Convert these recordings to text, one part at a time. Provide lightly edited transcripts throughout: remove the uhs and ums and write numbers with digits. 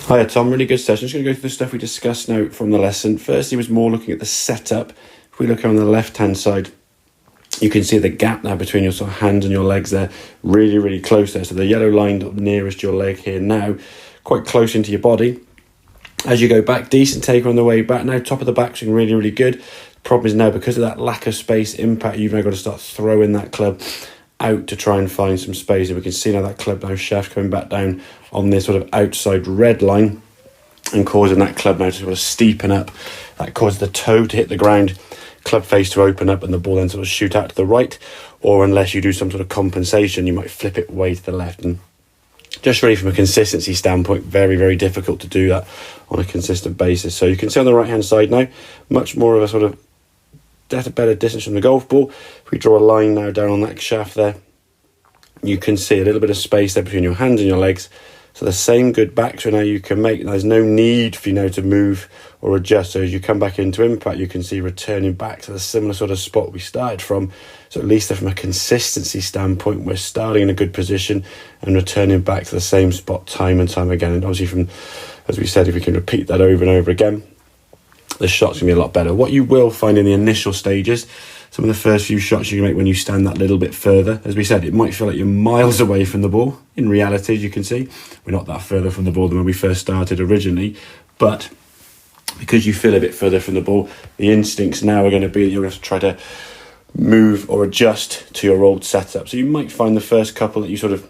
Hiya Tom, really good session. Just going to go through the stuff we discussed now from the lesson. Firstly was more looking at the setup. If we look on the left hand side, you can see the gap now between your sort of hands and your legs there, really close there. So the yellow line nearest your leg here now, quite close into your body. As you go back, decent taker on the way back. Now top of the backswing, really good. Problem is now, because of that lack of space impact, you've now got to start throwing that club out to try and find some space. And we can see now that club now shaft coming back down on this sort of outside red line and causing that club now to sort of steepen up. That causes the toe to hit the ground, club face to open up, and the ball then sort of shoot out to the right. Or unless you do some sort of compensation, you might flip it way to the left. And just really from a consistency standpoint, very difficult to do that on a consistent basis. So you can see on the right hand side now, much more of a sort of better distance from the golf ball. If we draw a line now down on that shaft there, you can see a little bit of space there between your hands and your legs. So the same good backswing now you can make. There's no need for you now to move or adjust. So as you come back into impact, you can see returning back to the similar sort of spot we started from. So at least from a consistency standpoint, we're starting in a good position and returning back to the same spot time and time again. And obviously from, as we said, if we can repeat that over and over again, the shot's going to be a lot better. What you will find in the initial stages, some of the first few shots you can make when you stand that little bit further, as we said, it might feel like you're miles away from the ball. In reality, as you can see, we're not that further from the ball than when we first started originally. But because you feel a bit further from the ball, the instincts now are going to be that you're going to have to try to move or adjust to your old setup. So you might find the first couple that you sort of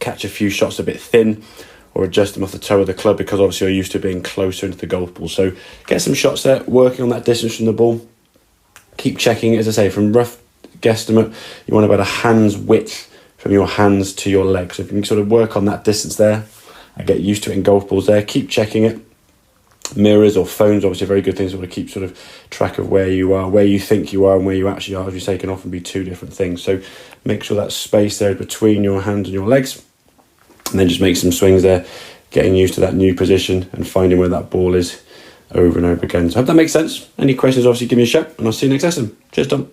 catch a few shots a bit thin, or adjust them off the toe of the club, because obviously you're used to being closer into the golf ball. So get some shots there, working on that distance from the ball. Keep checking, as I say, from rough guesstimate, you want about a hand's width from your hands to your legs. So if you can sort of work on that distance there and get used to it in golf balls there, keep checking it. Mirrors or phones, obviously very good things to keep sort of track of where you are, where you think you are and where you actually are. As you say, can often be two different things. So make sure that space there between your hands and your legs. And then just make some swings there, getting used to that new position and finding where that ball is over and over again. So I hope that makes sense. Any questions, obviously give me a shout, and I'll see you next lesson. Cheers, Tom.